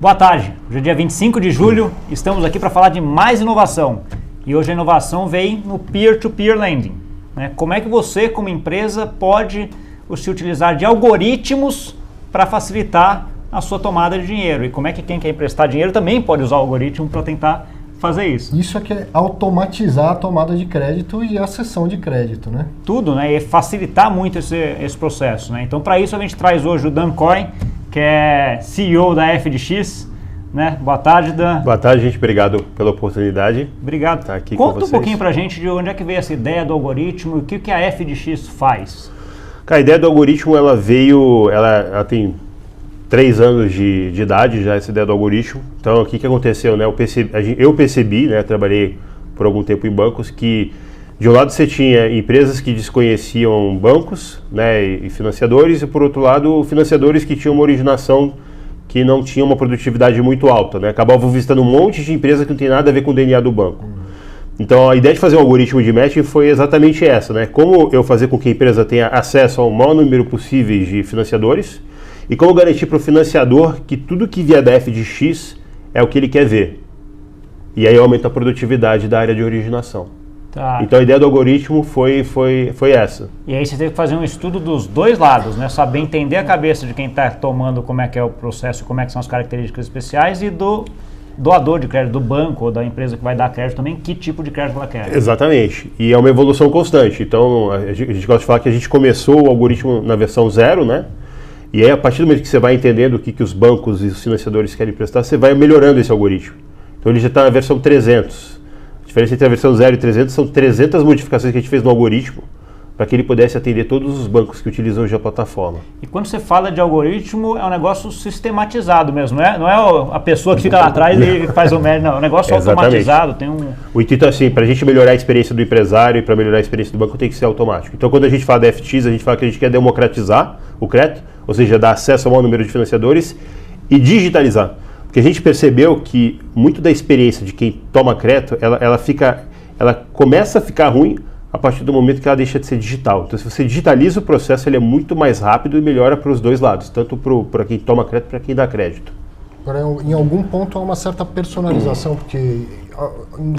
Boa tarde, hoje é dia 25 de julho, estamos aqui para falar de mais inovação. E hoje a inovação vem no peer-to-peer lending. Né? Como é que você, como empresa, pode se utilizar de algoritmos para facilitar a sua tomada de dinheiro? E como é que quem quer emprestar dinheiro também pode usar o algoritmo para tentar fazer isso? Isso é que é automatizar a tomada de crédito e a cessão de crédito, né? Tudo, né? E facilitar muito esse processo, né? Então, para isso, a gente traz hoje o Dan Cohen, que é CEO da FDX, né? Boa tarde, Dan. Boa tarde, gente. Obrigado pela oportunidade. Obrigado. Estar aqui Conta com vocês. Um pouquinho pra gente de onde é que veio essa ideia do algoritmo e o que a FDX faz. A ideia do algoritmo, ela tem 3 anos de idade já, essa ideia do algoritmo. Então, o que aconteceu, né? Eu percebi, né? Trabalhei por algum tempo em bancos, que de um lado você tinha empresas que desconheciam bancos, né, e financiadores, e por outro lado, financiadores que tinham uma originação que não tinha uma produtividade muito alta, né? Acabavam visitando um monte de empresas que não tem nada a ver com o DNA do banco. Então, a ideia de fazer um algoritmo de matching foi exatamente essa, né? Como eu fazer com que a empresa tenha acesso ao maior número possível de financiadores e como garantir para o financiador que tudo que vier da FDX é o que ele quer ver. E aí aumenta a produtividade da área de originação. Tá. Então a ideia do algoritmo foi essa. E aí você teve que fazer um estudo dos dois lados, né? Saber entender a cabeça de quem está tomando, como é que é o processo, como é que são as características especiais, e do doador de crédito, do banco ou da empresa que vai dar crédito também, que tipo de crédito ela quer. Exatamente. E é uma evolução constante. Então a gente gosta de falar que a gente começou o algoritmo na versão 0, né? E aí a partir do momento que você vai entendendo o que os bancos e os financiadores querem prestar, você vai melhorando esse algoritmo. Então ele já está na versão 300. A diferença entre a versão 0 e 300 são 300 modificações que a gente fez no algoritmo para que ele pudesse atender todos os bancos que utilizam hoje a plataforma. E quando você fala de algoritmo, é um negócio sistematizado mesmo, não é a pessoa que fica lá atrás e faz o médio, não. É um negócio automatizado, tem um... O intuito é assim, para a gente melhorar a experiência do empresário e para melhorar a experiência do banco tem que ser automático. Então quando a gente fala da FTX, a gente fala que a gente quer democratizar o crédito, ou seja, dar acesso ao maior número de financiadores e digitalizar. Porque a gente percebeu que muito da experiência de quem toma crédito, ela começa a ficar ruim a partir do momento que ela deixa de ser digital. Então, se você digitaliza o processo, ele é muito mais rápido e melhora para os dois lados, tanto para quem toma crédito para quem dá crédito. Agora, em algum ponto há uma certa personalização, porque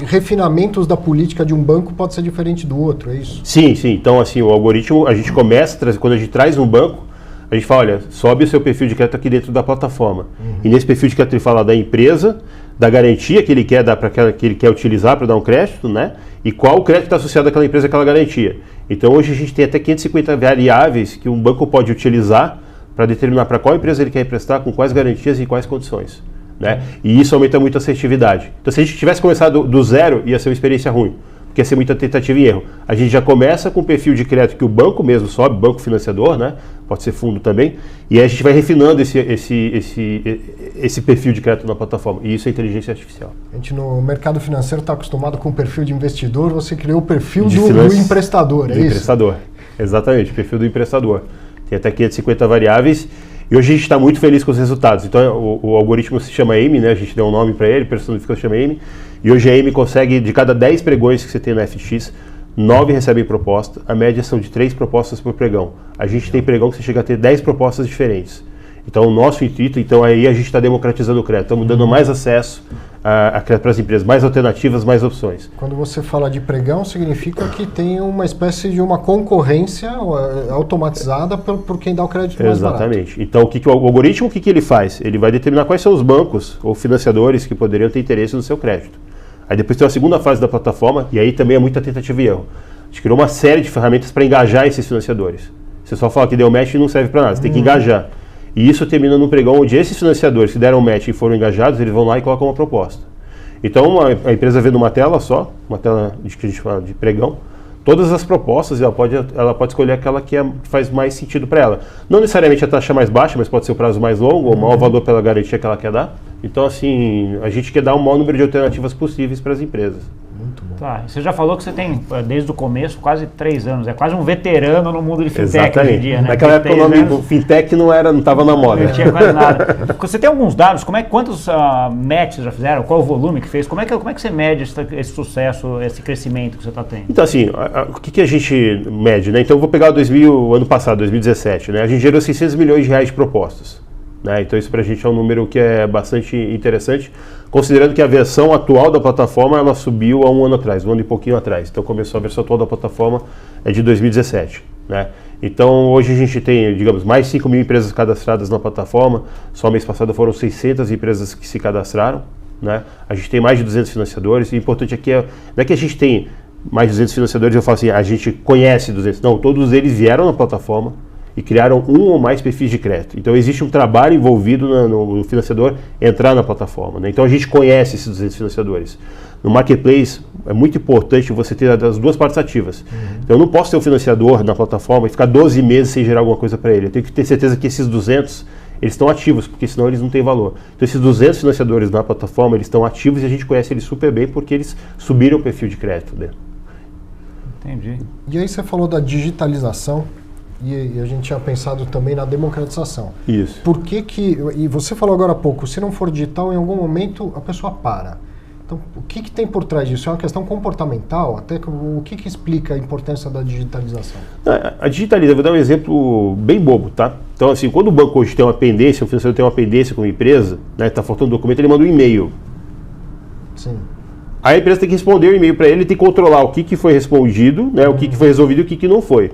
refinamentos da política de um banco pode ser diferente do outro, é isso? Sim, sim. Então, assim, o algoritmo, a gente começa, quando a gente traz um banco, a gente fala, olha, sobe o seu perfil de crédito aqui dentro da plataforma. E nesse perfil de crédito ele fala da empresa, da garantia que ele quer dar para que ele quer utilizar para dar um crédito, né? E qual o crédito está associado àquela empresa, àquela garantia. Então hoje a gente tem até 550 variáveis que um banco pode utilizar para determinar para qual empresa ele quer emprestar, com quais garantias e quais condições, né? E isso aumenta muito a assertividade. Então se a gente tivesse começado do zero, ia ser uma experiência ruim, porque ia ser muita tentativa e erro. A gente já começa com o perfil de crédito que o banco mesmo sobe, banco financiador, né? Pode ser fundo também, e aí a gente vai refinando esse perfil de crédito na plataforma, e isso é inteligência artificial. A gente no mercado financeiro está acostumado com o perfil de investidor, você criou o perfil do emprestador, é isso? Do emprestador, exatamente, o perfil do emprestador. Tem até 550 variáveis, e hoje a gente está muito feliz com os resultados. Então o algoritmo se chama AIME, né? A gente deu um nome para ele, personificou, se chama AIME, e hoje a AIME consegue, de cada 10 pregões que você tem na FX, 9 recebem proposta, a média são de 3 propostas por pregão. A gente tem pregão que você chega a ter 10 propostas diferentes. Então o nosso intuito, aí a gente está democratizando o crédito, estamos dando mais acesso a crédito para as empresas, mais alternativas, mais opções. Quando você fala de pregão, significa que tem uma espécie de uma concorrência automatizada por quem dá o crédito mais barato. Exatamente. Então o algoritmo, o que ele faz? Ele vai determinar quais são os bancos ou financiadores que poderiam ter interesse no seu crédito. Aí depois tem a segunda fase da plataforma, e aí também é muita tentativa e erro. A gente criou uma série de ferramentas para engajar esses financiadores. Você só fala que deu match e não serve para nada, você tem que engajar. E isso termina num pregão onde esses financiadores que deram match e foram engajados, eles vão lá e colocam uma proposta. Então a empresa vê numa tela só, uma tela que a gente fala de pregão, todas as propostas, ela pode escolher aquela que faz mais sentido para ela. Não necessariamente a taxa mais baixa, mas pode ser o prazo mais longo, ou o maior valor pela garantia que ela quer dar. Então, assim, a gente quer dar o maior número de alternativas possíveis para as empresas. Muito bom. Tá, você já falou que você tem, desde o começo, quase 3 anos. É quase um veterano no mundo de fintech. Exatamente. Hoje em dia, né? Naquela época o nome fintech não estava na moda. Não tinha quase nada. Você tem alguns dados? Quantos matches já fizeram? Qual o volume que fez? Como é que você mede esse sucesso, esse crescimento que você está tendo? Então, assim, o que a gente mede, né? Então, eu vou pegar o ano passado, 2017, né? A gente gerou 600 milhões de reais de propostas. né? Então isso para a gente é um número que é bastante interessante, considerando que a versão atual da plataforma ela subiu há um ano atrás, um ano e pouquinho atrás. Então começou a versão atual da plataforma de 2017, né? Então hoje a gente tem, digamos, mais 5 mil empresas cadastradas na plataforma. Só mês passado foram 600 empresas que se cadastraram, né? A gente tem mais de 200 financiadores. E o importante aqui não é que a gente tem mais de 200 financiadores, eu falo assim, a gente conhece 200. Não, todos eles vieram na plataforma e criaram um ou mais perfis de crédito. Então existe um trabalho envolvido no financiador entrar na plataforma, né? Então a gente conhece esses 200 financiadores. No marketplace é muito importante você ter as duas partes ativas. Então eu não posso ter um financiador na plataforma e ficar 12 meses sem gerar alguma coisa para ele. Eu tenho que ter certeza que esses 200 eles estão ativos, porque senão eles não têm valor. Então esses 200 financiadores na plataforma eles estão ativos e a gente conhece eles super bem porque eles subiram o perfil de crédito dele. Entendi. E aí você falou da digitalização e a gente tinha pensado também na democratização. Isso. Por que e você falou agora há pouco, se não for digital, em algum momento a pessoa para. Então, o que tem por trás disso? É uma questão comportamental? Até o que explica a importância da digitalização? A digitalização, vou dar um exemplo bem bobo, tá? Então, assim, quando o banco hoje tem uma pendência, o financiador tem uma pendência com uma empresa, né, está faltando um documento, ele manda um e-mail. Sim. Aí a empresa tem que responder o e-mail para ele, tem que controlar o que foi respondido, né, o que foi resolvido e o que não foi.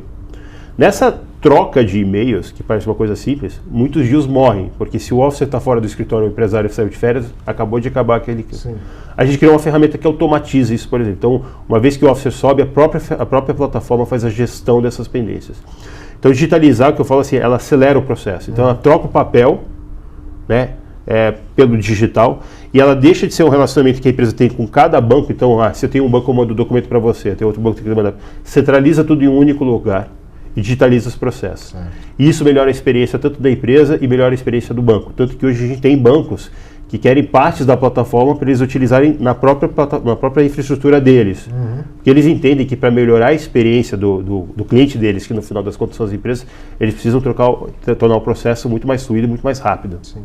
Nessa troca de e-mails, que parece uma coisa simples, muitos dias morrem, porque se o officer está fora do escritório, o empresário saiu de férias, acabou de acabar aquele... Sim. A gente criou uma ferramenta que automatiza isso, por exemplo. Então, uma vez que o officer sobe, a própria plataforma faz a gestão dessas pendências. Então, digitalizar, o que eu falo assim, ela acelera o processo. Então, ela troca o papel, né, pelo digital, e ela deixa de ser um relacionamento que a empresa tem com cada banco. Então, se eu tenho um banco, eu mando o documento para você, tem outro banco que tem que mandar. Centraliza tudo em um único lugar e digitaliza os processos. E isso melhora a experiência tanto da empresa e melhora a experiência do banco. Tanto que hoje a gente tem bancos que querem partes da plataforma para eles utilizarem na própria infraestrutura deles. Porque eles entendem que para melhorar a experiência do cliente deles, que no final das contas são as empresas, eles precisam tornar o processo muito mais fluido e muito mais rápido. Sim.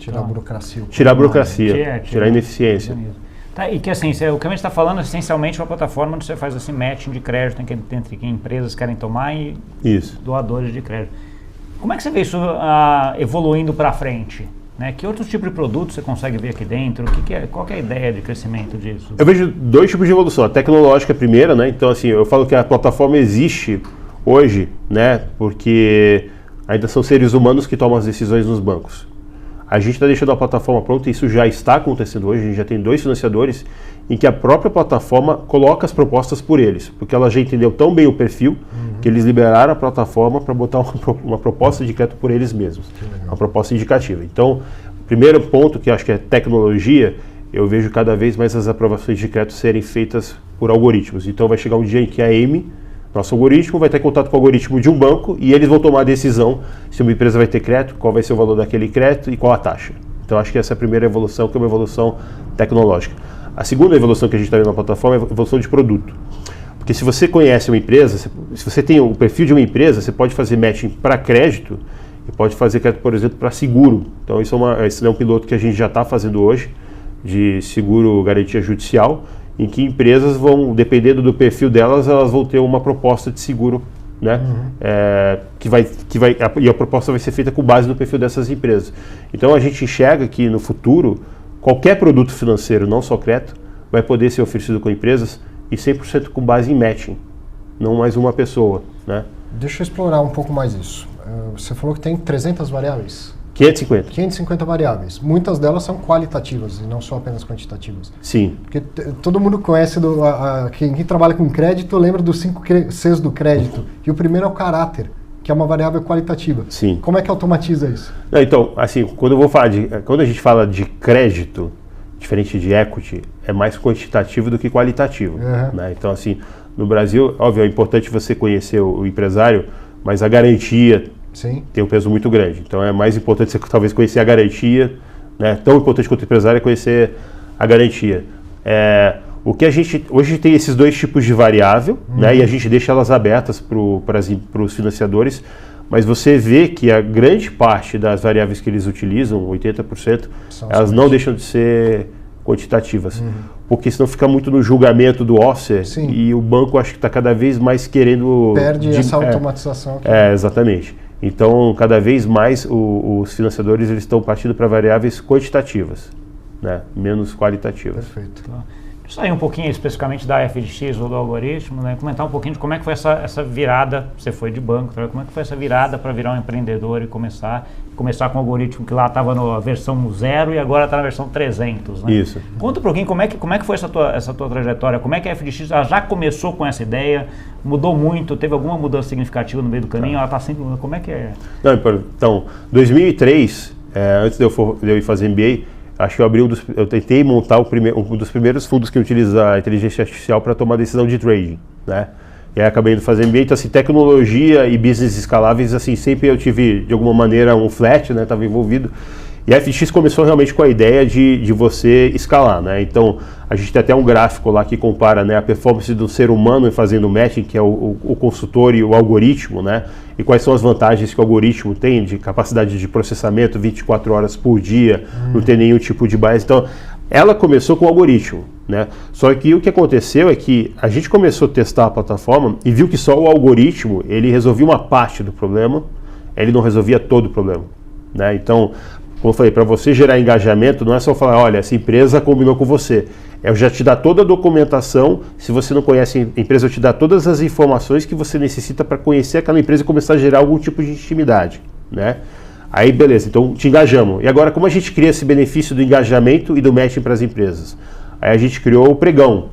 Tirar a burocracia. Tirar a burocracia, tirar a ineficiência. Tá, e que assim, o que a gente está falando é essencialmente uma plataforma onde você faz assim matching de crédito entre que empresas querem tomar e doadores de crédito. Como é que você vê isso evoluindo para frente? Né? Que outros tipos de produtos você consegue ver aqui dentro? Qual que é a ideia de crescimento disso? Eu vejo dois tipos de evolução. A tecnológica é a primeira, né? Então assim, eu falo que a plataforma existe hoje, né? Porque ainda são seres humanos que tomam as decisões nos bancos. A gente está deixando a plataforma pronta e isso já está acontecendo hoje. A gente já tem 2 financiadores em que a própria plataforma coloca as propostas por eles, porque ela já entendeu tão bem o perfil que eles liberaram a plataforma para botar uma proposta de crédito por eles mesmos, uma proposta indicativa. Então, o primeiro ponto que eu acho que é tecnologia, eu vejo cada vez mais as aprovações de crédito serem feitas por algoritmos. Então vai chegar um dia em que a Amy, nosso algoritmo, vai ter contato com o algoritmo de um banco e eles vão tomar a decisão se uma empresa vai ter crédito, qual vai ser o valor daquele crédito e qual a taxa. Então acho que essa é a primeira evolução, que é uma evolução tecnológica. A segunda evolução que a gente está vendo na plataforma é a evolução de produto. Porque se você conhece uma empresa, se você tem o perfil de uma empresa, você pode fazer matching para crédito e pode fazer crédito, por exemplo, para seguro. Então esse é um piloto que a gente já está fazendo hoje, de seguro garantia judicial, em que empresas vão, dependendo do perfil delas, elas vão ter uma proposta de seguro, né? E a proposta vai ser feita com base no perfil dessas empresas. Então a gente enxerga que no futuro, qualquer produto financeiro, não só crédito, vai poder ser oferecido com empresas e 100% com base em matching, não mais uma pessoa, né? Deixa eu explorar um pouco mais isso. Você falou que tem 300 variáveis. 550. 550 variáveis. Muitas delas são qualitativas e não só apenas quantitativas. Sim. Porque todo mundo conhece, quem trabalha com crédito lembra dos 5 Cs do crédito. E o primeiro é o caráter, que é uma variável qualitativa. Sim. Como é que automatiza isso? Não, então, assim, quando a gente fala de crédito, diferente de equity, é mais quantitativo do que qualitativo. Né? Então, assim, no Brasil, óbvio, é importante você conhecer o empresário, mas a garantia... Sim. Tem um peso muito grande. Então é mais importante você talvez conhecer a garantia, né? Tão importante quanto o empresário é conhecer a garantia. O que a gente hoje tem esses 2 tipos de variável, né? E a gente deixa elas abertas para os financiadores, mas você vê que a grande parte das variáveis que eles utilizam, 80%, elas não deixam de ser quantitativas. Porque senão fica muito no julgamento do officer. Sim. E o banco acho que está cada vez mais querendo... Perde essa automatização. Exatamente. Então, cada vez mais os financiadores eles estão partindo para variáveis quantitativas, né? Menos qualitativas. Perfeito. Tá. Deixa eu sair um pouquinho especificamente da FDX ou do algoritmo, né? Comentar um pouquinho de como é que foi essa virada. Você foi de banco, tá? Como é que foi essa virada para virar um empreendedor e começar com o algoritmo que lá estava na versão 0 e agora está na versão 300, né? Isso. Conta um pouquinho como é que foi essa tua trajetória, como é que a FDX já começou com essa ideia, mudou muito, teve alguma mudança significativa no meio do caminho, ela está sempre mudando, como é que é? Não, então, 2003, antes de eu ir fazer MBA, acho que eu tentei montar um dos primeiros fundos que utiliza a inteligência artificial para tomar decisão de trading, né? E aí acabei indo fazer MBA, então assim, tecnologia e business escaláveis, assim, sempre eu tive, de alguma maneira, um flat, né? Estava envolvido. E a FX começou realmente com a ideia de você escalar, né? Então, a gente tem até um gráfico lá que compara, né, a performance do ser humano fazendo matching, que é o consultor e o algoritmo, né? E quais são as vantagens que o algoritmo tem de capacidade de processamento 24 horas por dia, não tem nenhum tipo de bias. Então, ela começou com o algoritmo, né? Só que o que aconteceu é que a gente começou a testar a plataforma e viu que só o algoritmo, ele resolvia uma parte do problema, ele não resolvia todo o problema, né? Então, como eu falei, para você gerar engajamento, não é só falar, olha, essa empresa combinou com você. Eu já te dar toda a documentação, se você não conhece a empresa, eu te dar todas as informações que você necessita para conhecer aquela empresa e começar a gerar algum tipo de intimidade, né? Aí, beleza, então te engajamos. E agora, como a gente cria esse benefício do engajamento e do matching para as empresas? Aí a gente criou o Pregão,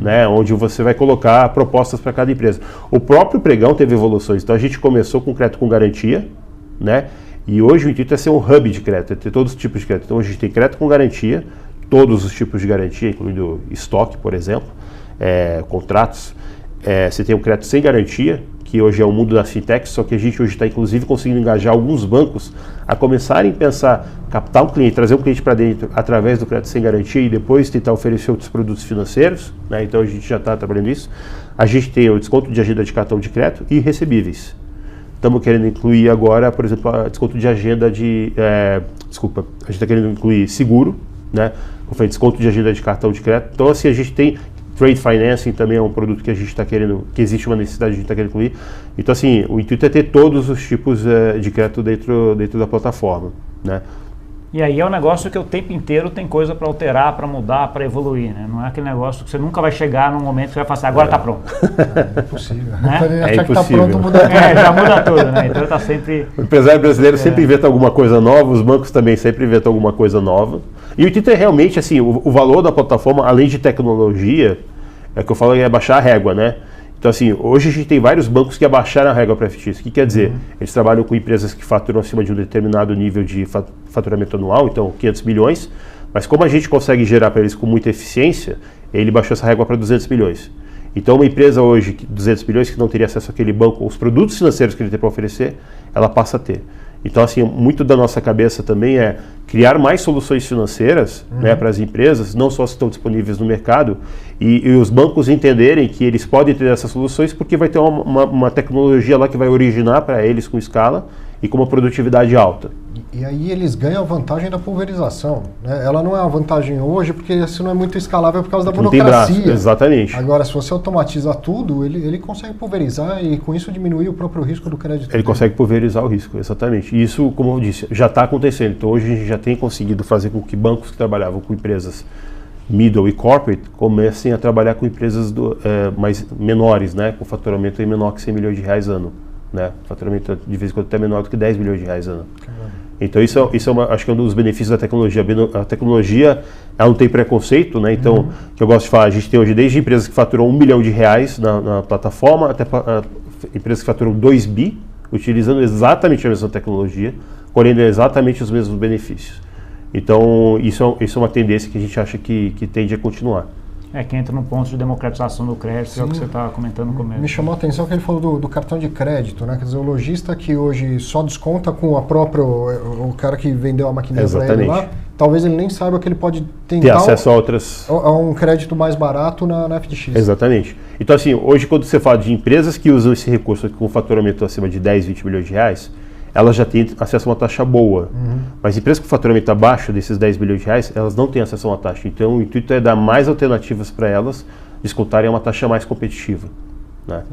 né, onde você vai colocar propostas para cada empresa. O próprio Pregão teve evoluções, então a gente começou com crédito com garantia, né? E hoje o intuito é ser um hub de crédito, é ter todos os tipos de crédito. Então a gente tem crédito com garantia, todos os tipos de garantia, incluindo estoque, por exemplo, contratos. Você tem o crédito sem garantia, que hoje é o mundo das fintechs, só que a gente hoje está inclusive conseguindo engajar alguns bancos a começarem a pensar, captar um cliente, trazer um cliente para dentro através do crédito sem garantia e depois tentar oferecer outros produtos financeiros, né? Então a gente já está trabalhando isso. A gente tem o desconto de agenda de cartão de crédito e recebíveis. Estamos querendo incluir agora, por exemplo, desconto de agenda de... a gente está querendo incluir seguro, né? Como foi desconto de agenda de cartão de crédito. Então, assim, a gente tem trade financing também é um produto que a gente está querendo, que existe uma necessidade de a gente está querendo incluir. Então, assim, o intuito é ter todos os tipos de crédito dentro da plataforma, né? E aí é um negócio que o tempo inteiro tem coisa para alterar, para mudar, para evoluir, né? Não é aquele negócio que você nunca vai chegar num momento que você vai falar assim, agora está pronto. É impossível. Né? Achar que está pronto muda tudo. Já muda tudo, né? Então está sempre... O empresário brasileiro sempre inventa alguma coisa nova, os bancos também sempre inventam alguma coisa nova. E o intuito é realmente, assim, o valor da plataforma, além de tecnologia, é que eu falo é baixar a régua, né? Então, assim, hoje a gente tem vários bancos que abaixaram a régua para a FX. O que quer dizer? Eles trabalham com empresas que faturam acima de um determinado nível de faturamento anual, então 500 milhões, mas como a gente consegue gerar para eles com muita eficiência, ele baixou essa régua para 200 milhões. Então, uma empresa hoje, 200 milhões, que não teria acesso àquele banco, os produtos financeiros que ele tem para oferecer, ela passa a ter. Então, assim, muito da nossa cabeça também é criar mais soluções financeiras, né, para as empresas, não só estão disponíveis no mercado, e os bancos entenderem que eles podem ter essas soluções porque vai ter uma tecnologia lá que vai originar para eles com escala e com uma produtividade alta. E aí eles ganham a vantagem da pulverização, né? Ela não é uma vantagem hoje porque isso não é muito escalável por causa da burocracia. Braço, exatamente. Agora, se você automatiza tudo, ele consegue pulverizar e com isso diminuir o próprio risco do crédito. Ele consegue pulverizar o risco, exatamente. E isso, como eu disse, já está acontecendo. Então hoje a gente já tem conseguido fazer com que bancos que trabalhavam com empresas middle e corporate comecem a trabalhar com empresas mais menores, né? Com faturamento menor que 100 milhões de reais ano. Né? Faturamento de vez em quando até menor do que 10 milhões de reais ano. Então isso acho que é um dos benefícios da tecnologia. A tecnologia, ela não tem preconceito, né? Então, que eu gosto de falar, a gente tem hoje desde empresas que faturam 1 milhão de reais na plataforma, até empresas que faturam 2 bi, utilizando exatamente a mesma tecnologia, colhendo exatamente os mesmos benefícios. Então, isso é uma tendência que a gente acha que tende a continuar. Que entra no ponto de democratização do crédito, que é o que você estava comentando no começo. Me chamou a atenção que ele falou do cartão de crédito, né? Quer dizer, o lojista que hoje só desconta com o cara que vendeu a maquininha para ele lá, talvez ele nem saiba que ele pode tentar ter acesso a um crédito mais barato na FDX. Exatamente. Então, assim, hoje quando você fala de empresas que usam esse recurso com faturamento acima de 10, 20 milhões de reais, elas já têm acesso a uma taxa boa. Mas empresas com faturamento abaixo desses 10 bilhões de reais, elas não têm acesso a uma taxa. Então, o intuito é dar mais alternativas para elas descontarem uma taxa mais competitiva, né?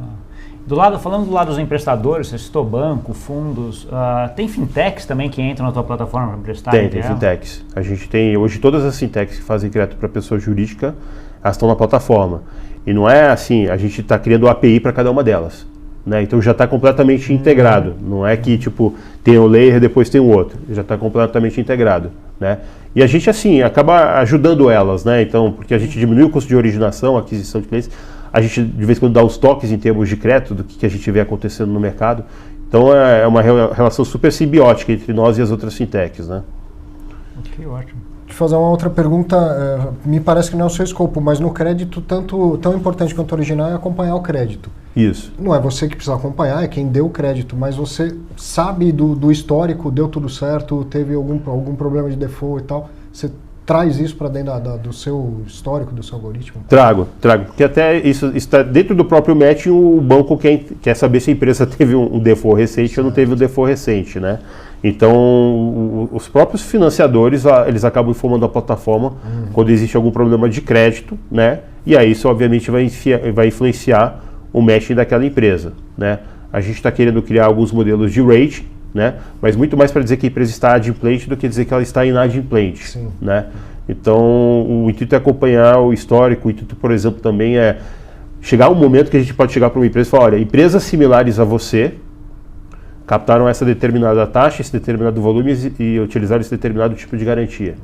Falando do lado dos emprestadores, você citou banco, fundos, tem fintechs também que entram na tua plataforma para emprestar? Tem fintechs. A gente tem, hoje, todas as fintechs que fazem crédito para pessoa jurídica, elas estão na plataforma. E não é assim, a gente está criando o API para cada uma delas. Né? Então já está completamente integrado. Não é que tipo tem um layer, depois tem o outro. Já está completamente integrado. Né? E a gente assim acaba ajudando elas, né? Então, porque a gente diminui o custo de originação, aquisição de clientes, a gente de vez em quando dá os toques em termos de crédito do que a gente vê acontecendo no mercado. Então é uma relação super simbiótica entre nós e as outras fintechs, né? Que ótimo. Deixa eu fazer uma outra pergunta, me parece que não é o seu escopo, mas no crédito tão importante quanto originar é acompanhar o crédito. Isso. Não é você que precisa acompanhar, é quem deu o crédito, mas você sabe do histórico, deu tudo certo, teve algum problema de default e tal, você traz isso para dentro do seu histórico, do seu algoritmo? Trago, porque até isso está dentro do próprio match, o banco quer saber se a empresa teve um default recente ou não teve um default recente, né? Então, os próprios financiadores, eles acabam informando a plataforma quando existe algum problema de crédito, né? E aí isso obviamente vai influenciar o matching daquela empresa, né? A gente está querendo criar alguns modelos de rate, né? Mas muito mais para dizer que a empresa está adimplente do que dizer que ela está inadimplente. Sim. Né? Então, o intuito é acompanhar o histórico. O intuito, por exemplo, também é chegar um momento que a gente pode chegar para uma empresa e falar, olha, empresas similares a você captaram essa determinada taxa, esse determinado volume e utilizaram esse determinado tipo de garantia.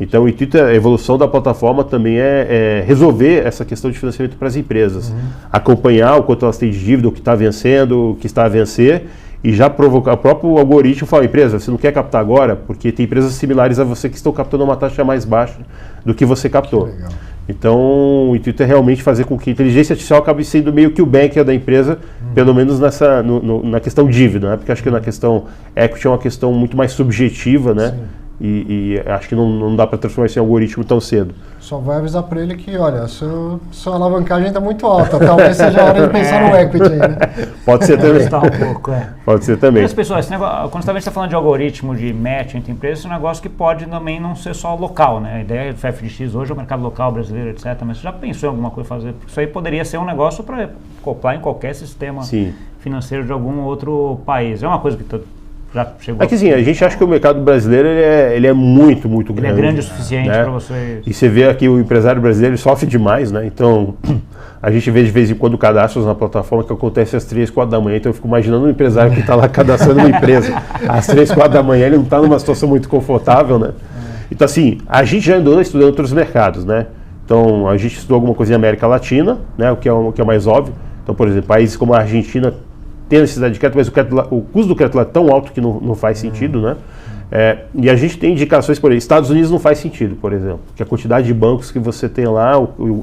Então, o intuito, a evolução da plataforma também é resolver essa questão de financiamento para as empresas. Acompanhar o quanto elas têm de dívida, o que está vencendo, o que está a vencer, e já provocar o próprio algoritmo falar, empresa, você não quer captar agora? Porque tem empresas similares a você que estão captando uma taxa mais baixa do que você captou. Que legal. Então, o intuito é realmente fazer com que a inteligência artificial acabe sendo meio que o banker da empresa, pelo menos na questão dívida, né? Porque acho que na questão equity é uma questão muito mais subjetiva, né? E acho que não dá para transformar isso em algoritmo tão cedo. Só vai avisar para ele que, olha, sua alavancagem está muito alta, talvez seja a hora de pensar no equity aí, né? Pode ser também. Um pouco, Pode ser também. Mas, pessoal, esse negócio, quando você está falando de algoritmo de match entre empresas, é um negócio que pode também não ser só local, né? A ideia do FDX hoje é o mercado local brasileiro, etc. Mas você já pensou em alguma coisa fazer? Porque isso aí poderia ser um negócio para acoplar em qualquer sistema financeiro de algum outro país. É uma coisa que já chegou. É que sim, a gente acha que o mercado brasileiro ele é muito grande. Ele é grande o suficiente, né? para você. E você vê aqui o empresário brasileiro sofre demais, né? Então, a gente vê de vez em quando cadastros na plataforma que acontece às 3, 4 da manhã. Então, eu fico imaginando um empresário que está lá cadastrando uma empresa às 3, 4 da manhã, ele não está numa situação muito confortável, né? Então, assim, a gente já andou estudando outros mercados, né? Então, a gente estudou alguma coisa em América Latina, né? O que é mais óbvio. Então, por exemplo, países como a Argentina tem necessidade de crédito, mas o custo do crédito lá é tão alto que não faz sentido, né? E a gente tem indicações, por exemplo, Estados Unidos não faz sentido, por exemplo, porque a quantidade de bancos que você tem lá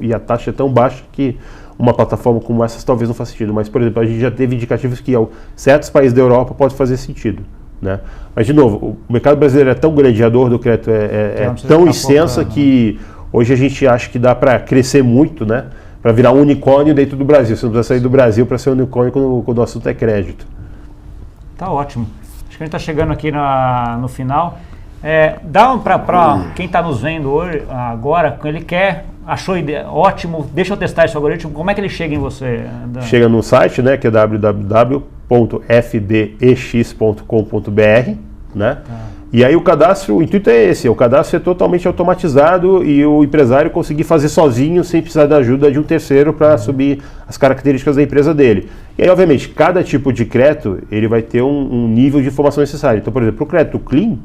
e a taxa é tão baixa que uma plataforma como essa talvez não faça sentido. Mas, por exemplo, a gente já teve indicativos que certos países da Europa pode fazer sentido, né? Mas, de novo, o mercado brasileiro é tão grande, a dor do crédito é tão extensa que hoje a gente acha que dá para crescer muito, né? Para virar um unicórnio dentro do Brasil. Você não precisa sair do Brasil para ser um unicórnio quando o assunto é crédito. Tá ótimo. Acho que a gente está chegando aqui no final. Dá para quem está nos vendo hoje, agora, ele achou ótimo, deixa eu testar esse algoritmo, como é que ele chega em você? Chega no site, né, que é www.fdex.com.br, né? E aí o intuito é esse, o cadastro é totalmente automatizado e o empresário conseguir fazer sozinho sem precisar da ajuda de um terceiro para subir as características da empresa dele. E aí, obviamente, cada tipo de crédito ele vai ter um nível de informação necessário. Então, por exemplo, para o crédito clean,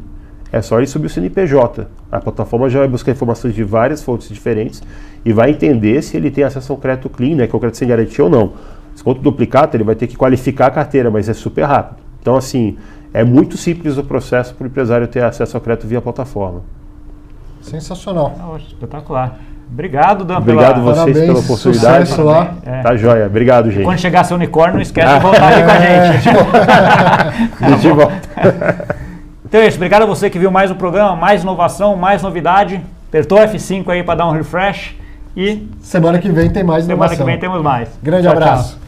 é só ele subir o CNPJ. A plataforma já vai buscar informações de várias fontes diferentes e vai entender se ele tem acesso ao crédito clean, né, que é o crédito sem garantia ou não. Se conta duplicata, ele vai ter que qualificar a carteira, mas é super rápido. Então, assim, é muito simples o processo para o empresário ter acesso ao crédito via plataforma. Sensacional. Espetacular. Obrigado, Dan. Obrigado vocês pela oportunidade. Sucesso lá. Tá joia. Obrigado, gente. Quando chegar seu unicórnio, não esquece de voltar aqui com a gente. De volta. Então é isso. Obrigado a você que viu mais um programa, mais inovação, mais novidade. Apertou F5 aí para dar um refresh. E semana que vem tem mais inovação. Semana que vem temos mais. Grande abraço. Tchau.